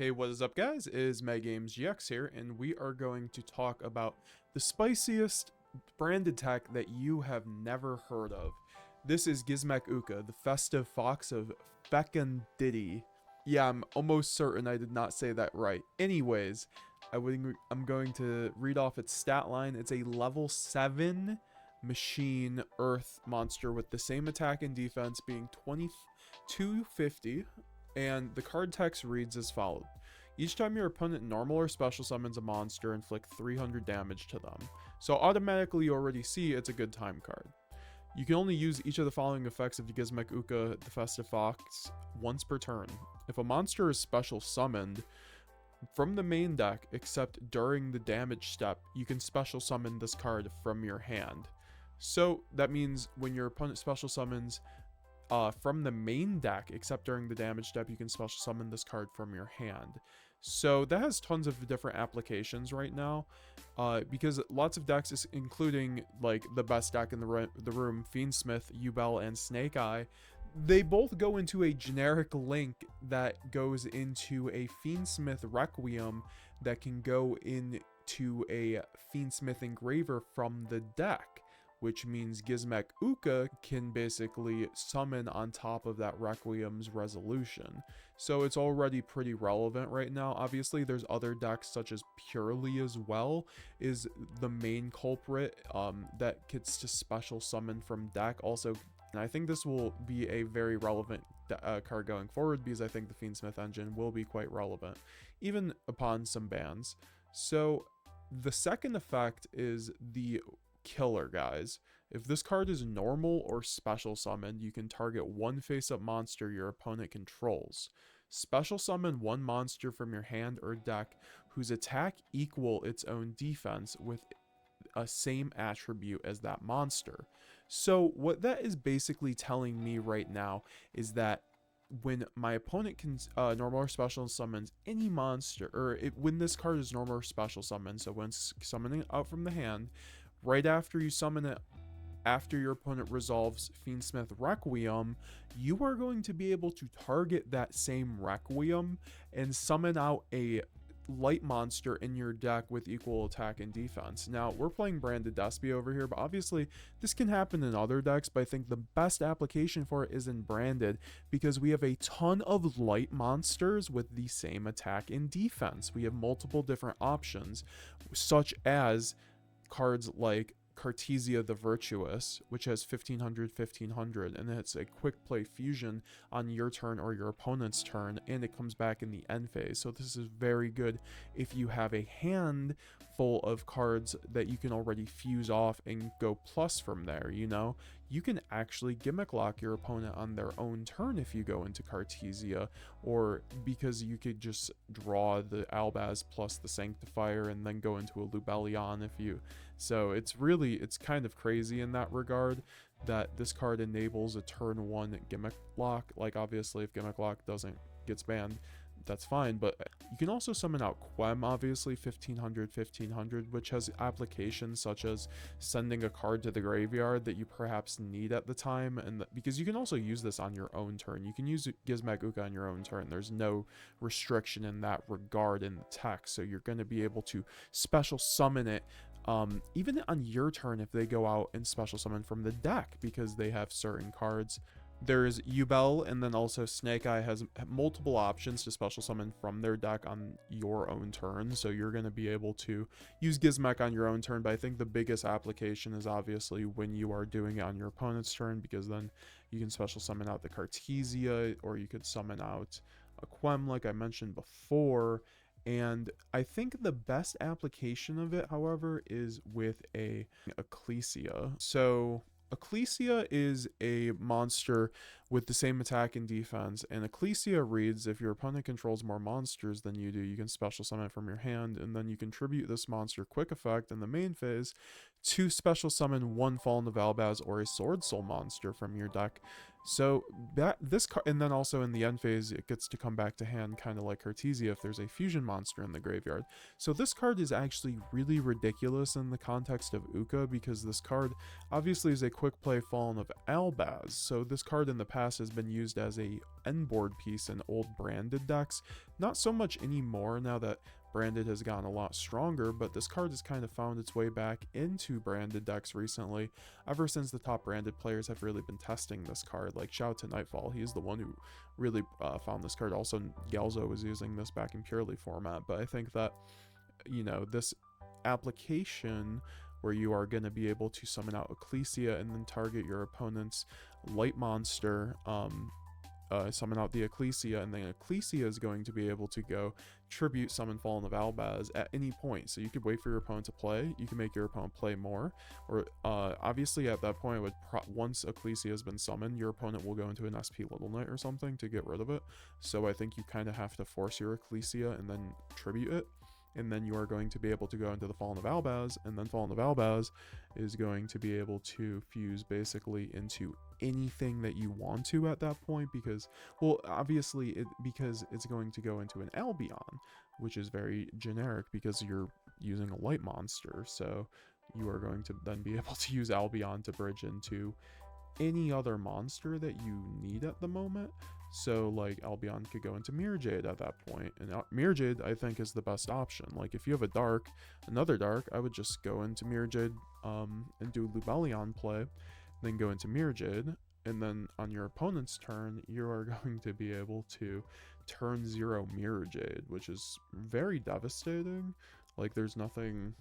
Hey, what is up guys? It is MyGamesGX here, and we are going to talk about the spiciest branded tech that you have never heard of. This is Gizmek UKA, the festive fox of Fecundity. Yeah, I'm almost certain I did not say that right. Anyways, I'm going to read off its stat line. It's a level 7 machine earth monster with the same attack and defense being 2250. And the card text reads as follows. Each time your opponent normal or special summons a monster, inflict 300 damage to them. So automatically you already see it's a good time card. You can only use each of the following effects of the Gizmek UKA, the Festive Fox, once per turn. If a monster is special summoned from the main deck, except during the damage step, you can special summon this card from your hand. So that means when your opponent special summons from the main deck, except during the damage step, you can special summon this card from your hand. So that has tons of different applications right now, because lots of decks, including like the best deck in the room, Fiendsmith, Yugioh, and Snake Eye, they both go into a generic link that goes into a Fiendsmith Requiem that can go into a Fiendsmith Engraver from the deck, which means Gizmek UKA can basically summon on top of that Requiem's resolution. So it's already pretty relevant right now. Obviously, there's other decks such as Purely as well is the main culprit that gets to special summon from deck. Also, and I think this will be a very relevant card going forward because I think the Fiendsmith engine will be quite relevant, even upon some bans. So the second effect is the killer, guys. If this card is normal or special summoned, you can target one face-up monster your opponent controls. Special summon one monster from your hand or deck whose attack equal its own defense with a same attribute as that monster. So what that is basically telling me right now is that when my opponent can normal or special summons any monster, or when this card is normal or special summon, so when summoning it out from the hand, right after you summon it, after your opponent resolves Fiendsmith Requiem, you are going to be able to target that same Requiem and summon out a light monster in your deck with equal attack and defense. Now, we're playing branded Despia over here, but obviously this can happen in other decks, but I think the best application for it is in branded because we have a ton of light monsters with the same attack and defense. We have multiple different options, such as cards like Cartesia the Virtuous, which has 1500, and it's a quick play fusion on your turn or your opponent's turn, and it comes back in the end phase. So this is very good if you have a hand full of cards that you can already fuse off and go plus from there, you know? You can actually gimmick lock your opponent on their own turn if you go into Cartesia, or because you could just draw the Albaz plus the Sanctifier and then go into a Lubellion if you... So it's kind of crazy in that regard that this card enables a turn 1 gimmick lock. Like obviously if gimmick lock gets banned, that's fine, but you can also summon out Quem, obviously 1500, which has applications such as sending a card to the graveyard that you perhaps need at the time, and because you can also use this on your own turn. You can use Gizmek UKA on your own turn. There's no restriction in that regard in the text, so you're going to be able to special summon it even on your turn if they go out and special summon from the deck because they have certain cards. There's Yugioh, and then also Snake Eye has multiple options to special summon from their deck on your own turn, so you're going to be able to use Gizmek on your own turn, but I think the biggest application is obviously when you are doing it on your opponent's turn, because then you can special summon out the Cartesia, or you could summon out a Quem like I mentioned before. And I think the best application of it, however, is with a Ecclesia. So Ecclesia is a monster with the same attack and defense, and Ecclesia reads, if your opponent controls more monsters than you do, you can special summon it from your hand, and then you contribute this monster quick effect in the main phase to special summon one Fallen of Albaz or a Sword Soul monster from your deck. So that this card, and then also in the end phase, it gets to come back to hand, kind of like Cartesia if there's a fusion monster in the graveyard. So this card is actually really ridiculous in the context of Uka, because this card obviously is a quick play Fallen of Albaz. So this card in the past has been used as a end board piece in old branded decks. Not so much anymore now that branded has gotten a lot stronger, but this card has kind of found its way back into branded decks recently, ever since the top branded players have really been testing this card. Like, shout out to Nightfall, he's the one who really found this card. Also, Gyalzo was using this back in purely format, but I think that, you know, this application where you are going to be able to summon out Ecclesia and then target your opponent's light monster, summon out the Ecclesia, and then Ecclesia is going to be able to go tribute summon Fallen of Albaz at any point. So you could wait for your opponent to play, you can make your opponent play more, or obviously at that point, once Ecclesia has been summoned, your opponent will go into an SP Little Knight or something to get rid of it. So I think you kind of have to force your Ecclesia and then tribute it, and then you are going to be able to go into the Fallen of Albaz, and then Fallen of Albaz is going to be able to fuse basically into anything that you want to at that point, because, well, obviously because it's going to go into an Albion, which is very generic because you're using a light monster. So you are going to then be able to use Albion to bridge into any other monster that you need at the moment. So like Albion could go into Mirror Jade at that point, and Mirror Jade I think is the best option. Like if you have another dark, I would just go into Mirror Jade and do Lubellion play, then go into Mirror Jade, and then on your opponent's turn you are going to be able to turn 0 Mirror Jade, which is very devastating. Like there's nothing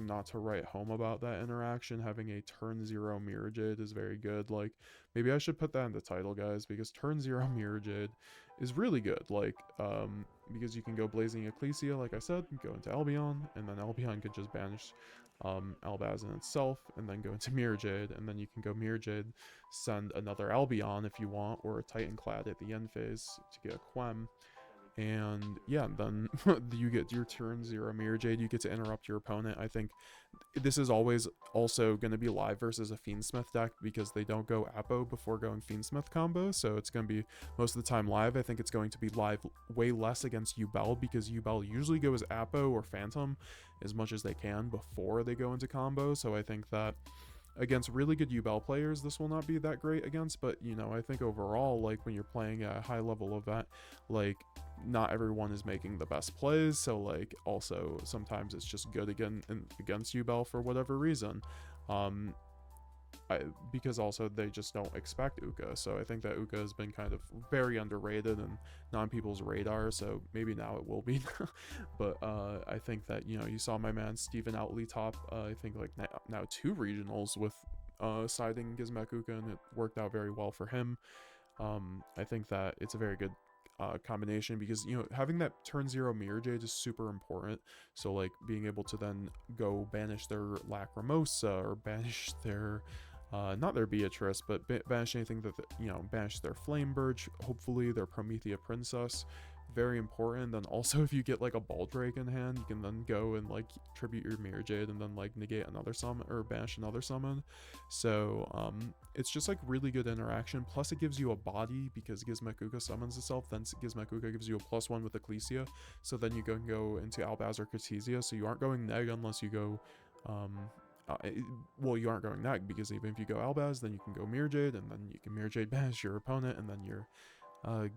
not to write home about that interaction. Having a turn 0 Mirror Jade is very good. Like, maybe I should put that in the title, guys, because turn 0 Mirror Jade is really good. Like, because you can go Blazing Ecclesia, like I said, go into Albion, and then Albion could just banish Albaz in itself, and then go into Mirror Jade, and then you can go Mirror Jade, send another Albion if you want, or a Titanclad at the end phase to get a Quem. And yeah, then you get your turn 0 Mirror Jade, you get to interrupt your opponent. I think this is always also going to be live versus a Fiendsmith deck, because they don't go Apo before going Fiendsmith combo, so it's going to be most of the time live. I think it's going to be live way less against Yubel, because Yubel usually goes Apo or Phantom as much as they can before they go into combo. So I think that against really good Yubel players, this will not be that great against, but, you know, I think overall, like, when you're playing a high level event, like, not everyone is making the best plays, so, like, also, sometimes it's just good against Yubel for whatever reason. Because also they just don't expect Uka, so I think that Uka has been kind of very underrated and not on people's radar, so maybe now it will be. But I think that, you know, you saw my man Steven Outley top, I think like now 2 regionals with siding Gizmek UKA, and it worked out very well for him. I think that it's a very good combination, because, you know, having that turn 0 Mirror Jade is super important. So like being able to then go banish their Lacrimosa, or banish their not their Beatrice, but banish anything that, you know, banish their Flamberg, hopefully their Promethea Princess, very important. Then also if you get like a Baldrake in hand, you can then go and like tribute your Mirror Jade and then like negate another summon or banish another summon. So it's just like really good interaction, plus it gives you a body because Gizmek UKA summons itself, then Gizmek UKA gives you a +1 with Ecclesia, so then you can go into Albaz or Cartesia, so you aren't going neg unless you go well, you aren't going neg, because even if you go Albaz, then you can go Mirror Jade, and then you can Mirror Jade banish your opponent, and then you're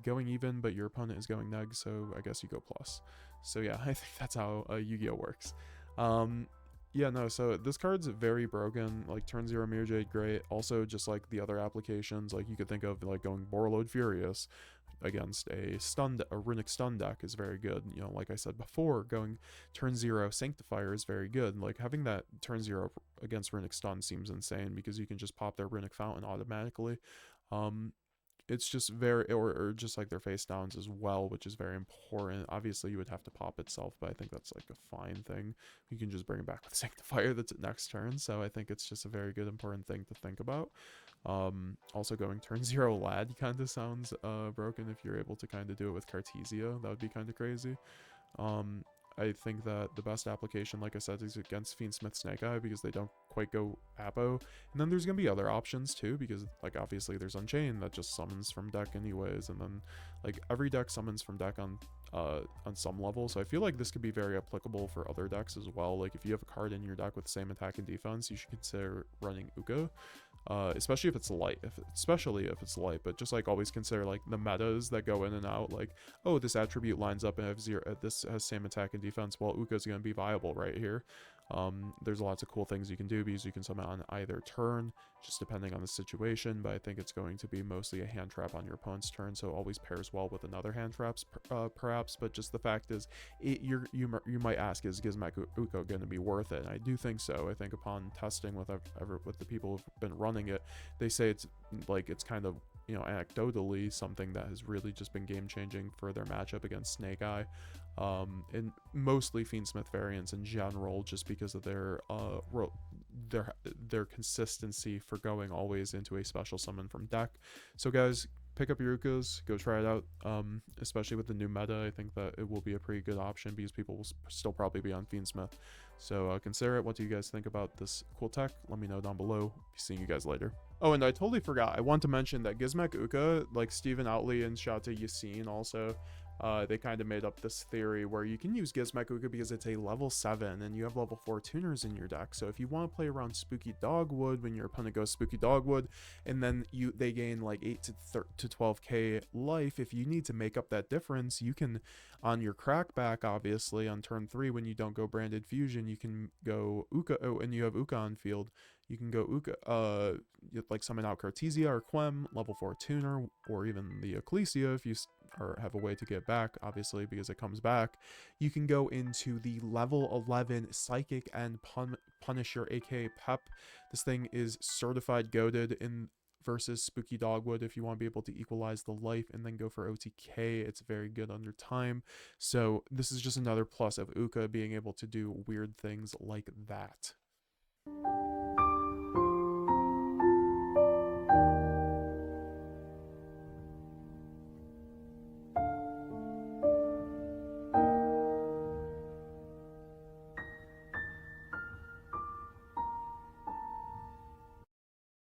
going even, but your opponent is going neg, so I guess you go plus. So yeah, I think that's how Yu-Gi-Oh works. Yeah, no, so this card's very broken. Like turn 0 Mirror Jade, great. Also, just like the other applications, like you could think of like going Borreload Furious against a runic stun deck is very good. You know, like I said before, going turn 0 Sanctifier is very good. Like having that turn 0 against runic stun seems insane, because you can just pop their runic fountain automatically. It's just very, or just like their face downs as well, which is very important. Obviously you would have to pop itself, but I think that's like a fine thing. You can just bring it back with Sanctifier that's at next turn, so I think it's just a very good important thing to think about. Also going turn 0 Lad kind of sounds broken. If you're able to kind of do it with Cartesia, that would be kind of crazy. I think that the best application, like I said, is against Fiendsmith Snake Eye because they don't quite go Apo. And then there's going to be other options too, because like obviously there's Unchained that just summons from deck anyways, and then like every deck summons from deck on some level. So I feel like this could be very applicable for other decks as well. Like if you have a card in your deck with the same attack and defense, you should consider running Uka. Especially if it's light, especially if it's light, but just like always consider like the metas that go in and out, like, oh, this attribute lines up and have zero, this has same attack and defense, well, Uka is going to be viable right here. There's lots of cool things you can do because you can summon on either turn, just depending on the situation, but I think it's going to be mostly a hand trap on your opponent's turn, so it always pairs well with another hand traps, perhaps, but just the fact is, you might ask, is Gizmek UKA going to be worth it? And I do think so. I think upon testing with the people who've been running it, they say it's like, it's kind of, you know, anecdotally something that has really just been game changing for their matchup against Snake Eye, and mostly Fiendsmith variants in general, just because of their consistency for going always into a special summon from deck. So guys, pick up your Ukas, go try it out, especially with the new meta. I think that it will be a pretty good option because people will still probably be on Fiendsmith. So consider it. What do you guys think about this cool tech? Let me know down below. Be seeing you guys later. Oh, and I totally forgot. I want to mention that Gizmek UKA, like Stephen Outley and shout out to Yassine also, they kind of made up this theory where you can use Gizmek UKA because it's a level 7 and you have level 4 tuners in your deck. So if you want to play around Spooky Dogwood when your opponent goes Spooky Dogwood, and then they gain like 8 to 12k life, if you need to make up that difference, you can, on your crackback, obviously, on turn 3 when you don't go Branded Fusion, you can go Uka, and you have Uka on field. You can go Uka, like summon out Cartesia or Quem, level 4 tuner, or even the Ecclesia if you have a way to get back, obviously, because it comes back. You can go into the level 11 Psychic and Punisher, aka Pep. This thing is certified goated in versus Spooky Dogwood if you want to be able to equalize the life and then go for OTK. It's very good under time. So this is just another plus of Uka being able to do weird things like that.